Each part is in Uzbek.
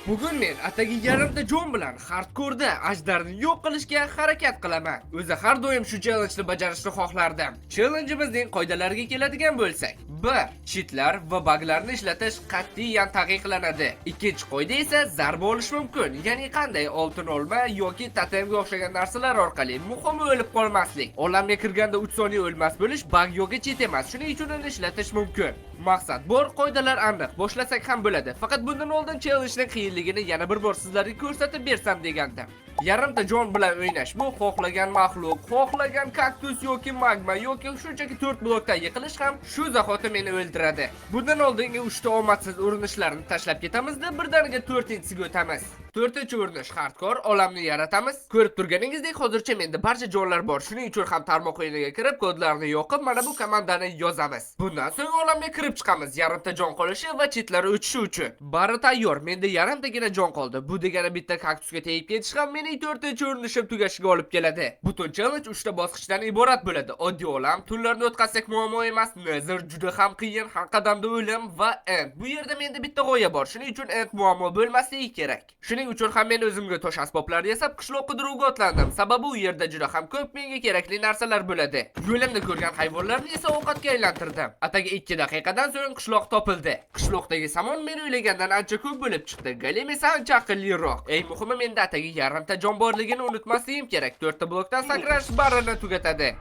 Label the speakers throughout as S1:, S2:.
S1: Bugun men atagi yarimta jon bilan hardkorda ajdarni yo'q qilishga harakat qilaman. O'zi har doim shu challenge-ni bajarishni xohlardim. Challenge-imizning qoidalariga keladigan bo'lsak, 1. Cheatlar va buglarni ishlatish qat'iyan taqiqlanadi. Ikkinchi qoida esa zarba olish mumkin, ya'ni qanday oltin olma yoki totemga o'xshagan narsalar orqali muhimi o'lib qolmaslik. Olamga kirganda 3 soniya o'lmas bo'lish bug yoki cheat emas, shuning uchun uni ishlatish mumkin. Maqsad bor, qoidalar aniq. Boshlasak ham bo'ladi. Faqat bundan oldin challenge-ning qiyinligini yana bir bor sizlarga ko'rsatib bersam degandim. Yarimta jon bilan o'ynash bu xohlagan maxluq, xohlagan kaktus yoki magma yoki shunchaki 4 blokdan yiqilish ham shu zahoti meni o'ldiradi. Bundan oldingi 3 ta omadsiz urinishlarni tashlab ketamizda, birdaniga 4-inchisiga o'tamiz. 4-urinish hardcore, olamni yaratamiz. Ko'rib turganingizdek, hozircha menda barcha jonlar bor. Shuning uchun ham tarmoq o'yiniga kirib, kodlarni yoqib, mana bu komandani yozamiz. Bundan so'ng olamga kirib chiqamiz, yarimta jon qolishi va cheatlar o'tishi uchun. Bari tayyor. Menda yarimtagina jon qoldi. Bu degani bitta kaktusga tegib ketish ham meni 4-urinishim tugashiga olib keladi. Butun challenge 3 ta bosqichdan iborat bo'ladi. Oddiy olam, tunlarni o'tkazsak muammo emas. Nazar juda ham qiyin, har qadamda o'lim va end. Bu yerda menda bitta g'oya bor. Shuning uchun end muammo bo'lmasligi kerak. Shuning uchun ham men o'zimga tosh asboblar yasab qishloq qidiruvga otlandim. Sababi u yerda juda ham ko'p menga kerakli narsalar bo'ladi. Yo'limda ko'rgan hayvonlarni esa ovqatga aylantirdim. Atagi 2 daqiqadan so'ng qishloq topildi. Qishloqdagi samon men o'ylagandan ancha ko'p bo'lib chiqdi. Golem esa ancha aqlliroq. Eng muhimi, menda atagi yarimta jon borligini unutmasligim kerak. 4 ta blokdan sakrash barini tugatadi.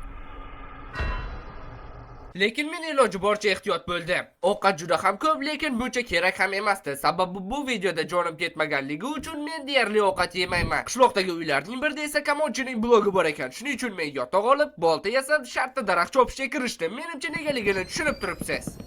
S1: Lekin men iloji boricha ehtiyot bo'ldim. Ovqat juda ham ko'p, lekin buncha kerak ham emasdi. Sababi bu videoda jonim ketmaganligi uchun men deyarli ovqat yemayman. Qishloqdagi uylarning birida esa kamonchining blogi bor ekan. Shuning uchun men yotoq olib, bolta yasab, shartta daraxt chopishga kirishdim. Menimcha negaligini tushunib turibsiz.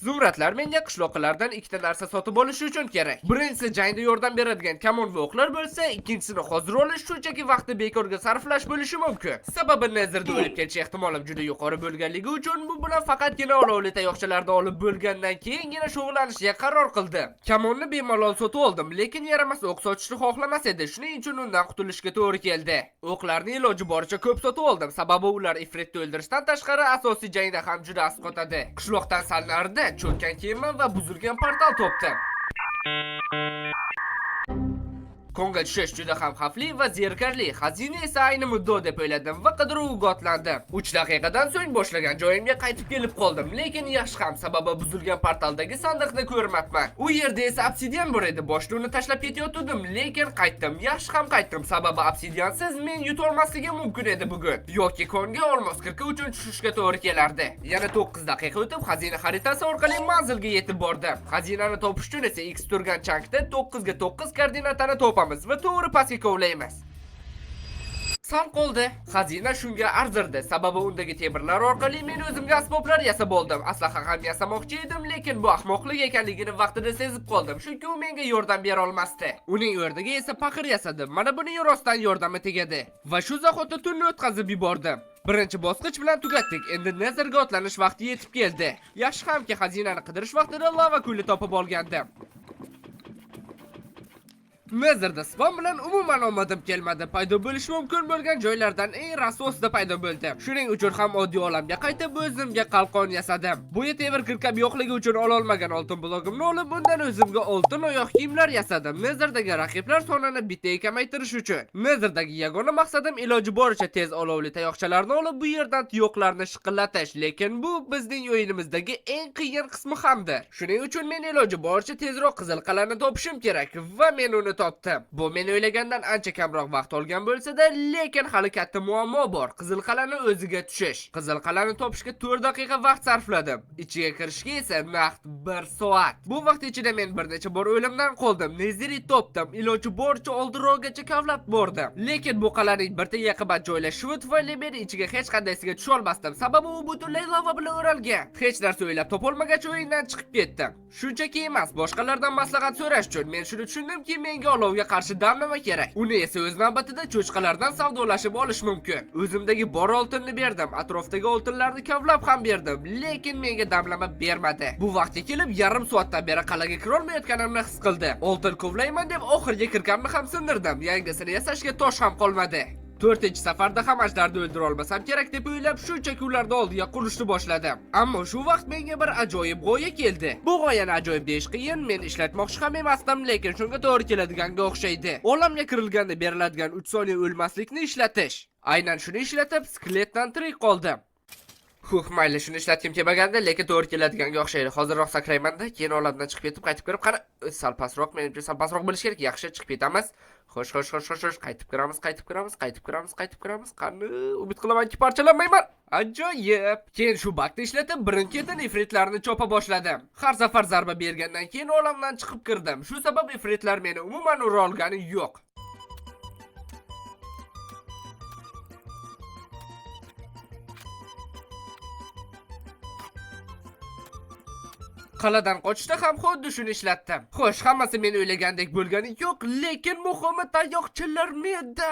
S1: Zumratlar menga qishloqlardan 2 ta narsa sotib olish uchun kerak. Birinchisi jangda yordam beradigan kamon va o'qlar bo'lsa, ikkinchisini hozir olish shunchaki vaqtni bekorga sarflash bo'lishi mumkin. Sababi nazarda o'lib ketish ehtimolim juda yuqori bo'lganligi uchun bu bilan faqatgina olovli tayoqchalarni olib bo'lgandan keyingina shug'ullanishga qaror qildim. Kamonni bemalol sotib oldim, lekin yaramas o'q sotishni xohlamas edi. Shuning uchun undan qutulishga to'g'ri keldi. O'qlarni iloji boricha ko'p sotib oldim, sababi ular ifritni o'ldirishdan tashqari asosiy jangda ham juda asqotadi. Qishloqdan sal narida cho'kkan kema va buzilgan portal topdim. Konga tushish juda ham xavfli va zerikarli. Xazina esa ayni muddo deb o'yladim va qidiruvga otlandim. 3 daqiqadan so'ng boshlagan joyimga qaytib kelib qoldim, lekin yaxshi ham, sababi buzilgan portaldagi sandiqni ko'rmabman. U yerda esa obsidian bor edi. Boshda uni tashlab ketayotgandim, lekin qaytdim. Yaxshi ham qaytdim, sababi obsidiansiz men yutolmasligim mumkin edi bugun. Yoki konga olmos 40 uchun tushishga to'g'ri kelardi. Yana 9 daqiqa o'tib xazina xaritasi orqali manzilga yetib bordim. Xazinani topish uchun esa X turgan chankda 9 ga 9 koordinatani topamiz va to'g'ri pastga kovlaymiz. Sal qoldi. Xazina shunga arzirdi, sababi undagi temirlar orqali men o'zimga asboblar yasab oldim. Aslaha ham yasamoqchi edim, lekin bu ahmoqlik ekanligini vaqtida sezib qoldim, chunki u menga yordam bera olmasdi. Uning o'rniga esa paqir yasadim. Mana buning rostdan yordami tegadi va shu zahoti tunni o'tkazib yubordim. Birinchi bosqich bilan tugatdik. Endi nazarga otlanish vaqti yetib keldi. Yaxshi hamki xazinani qidirish vaqtida lava kuli topib olgandim. Nazarda spam bilan umuman omadim kelmadi. Paydo bo'lish mumkin bo'lgan joylardan eng rasosida paydo bo'ldim. Shuning uchun ham oddiy olamga qaytib o'zimga qalqon yasadim. Bu tever kirkab yo'qligi uchun ololmagan oltin blogimni olib, bundan o'zimga oltin oyoq kiyimlar yasadim. Nazardagi raqiblar sonini bittaga kamaytirish uchun. Nazardagi yagona maqsadim iloji boricha tez olovli tayoqchalarni olib, bu yerdan tuyoqlarni shiqillatish, lekin bu bizning o'yinimizdagi eng qiyin qismi hamdir. Shuning uchun men iloji boricha tezroq qizil qal'ani topishim kerak va men uni topdim. Bu men o'ylagandan ancha kamroq vaqt olgan bo'lsa-da, lekin hali katta muammo bor. Qizil qal'ani o'ziga tushish. Qizil qal'ani topishga 4 daqiqa vaqt sarfladim. Ichiga kirishga esa naqd 1 soat. Bu vaqt ichida men bir necha bor o'limdan qoldim. Nezirit topdim. Iloji boricha oldinroqgacha kavlab bordim. Lekin bu qal'aning bir tega qimmat joylashuvi tufayli men ichiga hech qandaysiga tusha olmasdim. Sababi u butunlay lava bilan o'ralgan. Hech narsa o'ylab topolmagach o'yindan chiqib ketdim. Shunchaki emas, boshqalardan maslahat so'rash uchun men shuni tushundimki, menga olovga qarshi damlama kerak. Uni esa o'z navbatida cho'chqalardan savdolashib olish mumkin. O'zimdagi bor oltinni berdim, atrofdagi oltinlarni kavlab ham berdim, lekin menga damlama bermadi. Bu vaqtga kelib yarim soatdan beri qal'aga kira olmayotganimni his qildim. Oltin kovlayman deb oxirgi kirkamni ham sindirdim. Yangisini yasashga tosh ham qolmadi. 4-safarda ham ajdarni o'ldira olmasam kerak deb o'ylab, shunchaki ularni oldiga qurishni boshladim. Ammo shu vaqt menga bir ajoyib g'oya keldi. Bu g'oyani ajoyib deyish qiyin, men ishlatmoqchi ham emasdim, lekin shunga to'g'ri keladiganga o'xshaydi. Olamga kirilganda beriladigan 3 soniya o'lmaslikni ishlatish. Aynan shuni ishlatib, skeletdan tirik qoldim. Mayli, shuni ishlatgim kelmaganda, lekin to'g'ri keladiganga o'xshaydi. Hozirroq sakraymanda, keyin olamdan chiqib ketib, qaytib kirib, qara, sal pastroq, menimcha sal pastroq bo'lish kerak. Yaxshi, chiqib ketamiz. Xo'sh, qaytib kiramiz. Qani, umid qilamanki, parchalanmayman. Ajoyib. Keyin shu bakni ishlatib, birin-ketin ifritlarni chopa boshladim. Har safar zarba bergandan keyin olamdan chiqib kirdim. Shu sabab ifritlar meni umuman ura olgani yo'q. Qaladan qochishda ham xuddi shuni ishlatdim. Xo'sh, hammasi men o'ylagandek bo'lgani yo'q, lekin muhimi tayoqchalar menda.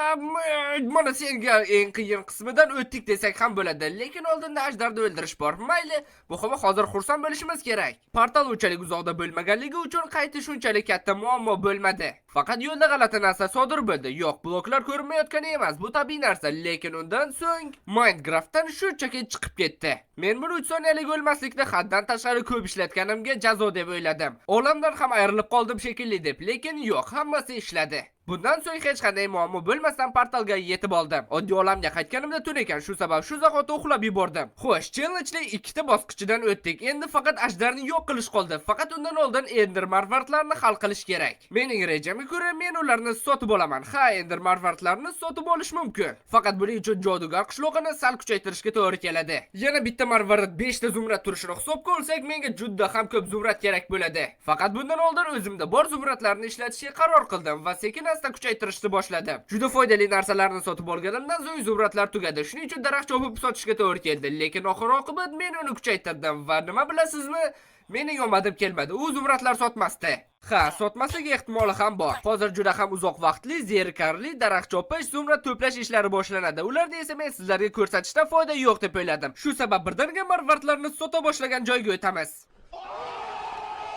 S1: Mana senga eng qiyin qismidan o'tdik desak ham bo'ladi, lekin oldinda ajdarni o'ldirish bor. Mayli, muhimi hozir xursand bo'lishimiz kerak. Portal unchalik uzoqda bo'lmaganligi uchun qaytish unchalik katta muammo bo'lmadi. Faqat yo'lda g'alati narsa sodir bo'ldi. Yo'q, bloklar ko'rinmayotgani emas, bu tabiiy narsa, lekin undan so'ng Minecraftdan shunchaki chiqib ketdi. Men buni 3 soniyalik o'lmaslikni haddan tashqari ko'p ishlatganimga jazo deb o'yladim. Olamdan ham ayrilib qoldim shekilli deb, lekin yo'q, hammasi ishladi. Bundan so'ng hech qanday muammo bo'lmasdan portalga yetib oldim. Oddiy olamga qaytganimda tun ekan, shu sabab shu zahoti uxlab yubordim. Xo'sh, challengening 2ta bosqichidan o'tdik. Endi faqat ajdarni yo'q qilish qoldi. Faqat undan oldin Ender marvartlarni hal qilish kerak. Mening rejamga ko'ra men ularni sotib olaman. Ha, Ender marvartlarni sotib olish mumkin. Faqat buning uchun jodugar qishlog'ini sal kuchaytirishga to'g'ri keladi. Yana bitta marvarat 5 ta zumrad turishini hisobga olsak, menga juda ham ko'p zumrad kerak bo'ladi. Faqat bundan oldin o'zimda bor zumradlarni ishlatishga qaror qildim va sekin kuchaytirishni boshladim. Juda foydali narsalarni sotib olganimdan so'ng zumradlar tugadi. Shuning uchun daraxt chopib sotishga to'g'ri keldi. Lekin oxir-oqibat men uni kuchaytirdim va nima bilasizmi? Mening omadim kelmadi. U zumradlar sotmasdi. Ha, sotmasligi ehtimoli ham bor. Hozir juda ham uzoq vaqtli, zerikarli daraxt chopish, zumrad to'plash ishlari boshlanadi. Ularda esa men sizlarga ko'rsatishdan foyda yo'q deb o'yladim. Shu sabab birdaniga marvartlarni sota boshlagan joyga o'tamiz.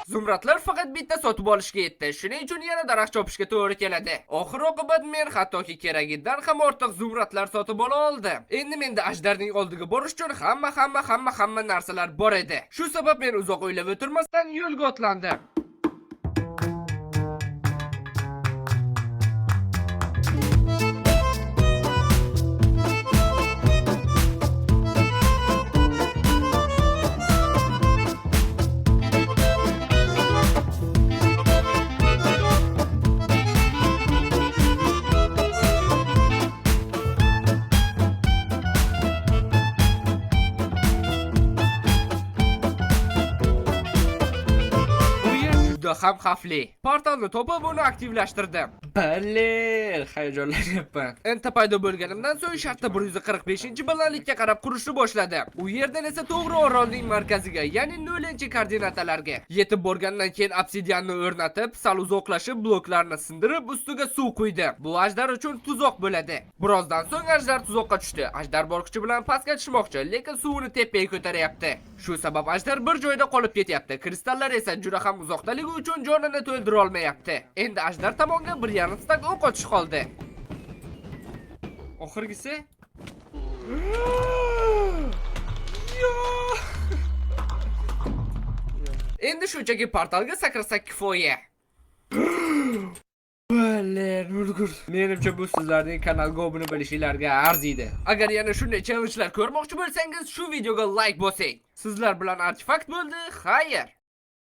S1: Zumradlar faqat bitta sotib olishga yetdi. Shuning uchun yana daraxt chopishga to'g'ri keladi. Oxir-oqibat men hattoki keragidan ham ortiq zumradlar sotib ola oldim. Endi menda ajdarning oldiga borish uchun hamma narsalar bor edi. Shu sabab men uzoq o'ylab o'tirmasdan yo'lga otlandim. Ham xavfli. Portalni topib uni aktivlashtirdim. Bale, hayajonlanyapman. Enta paydo bo'lganimdan so'ng shartta 145-balandlikka qarab qurishni boshladim. U yerdan esa to'g'ri orolning markaziga, ya'ni 0-koordinatalarga yetib borgandan keyin obsidianni o'rnatib, sal uzoqlashib bloklarni sindirib, ustiga suv quydim. Bu ajdar uchun tuzoq bo'ladi. Birozdan so'ng ajdar tuzoqqa tushdi. Ajdar borqichi bilan pastga tushmoqchi, lekin suvni tepaga ko'taryapti. Shu sabab ajdar bir joyda qolib ketyapti. Kristallar esa juda ham uzoqdaligi uchun jonini to'ldira olmayapti. Endi ajdar tomonga 1,5 stak o'q otish qoldi. Oxirgisi endi shunchaki portalga sakrasak kifoya. Menimcha bu sizlarning kanalga obuna bo'lishinglarga arziydi. Agar yana shunday challenge'lar ko'rmoqchi bo'lsangiz, shu videoga like bosing. Sizlar bilan artefakt bo'ldi. Xayr.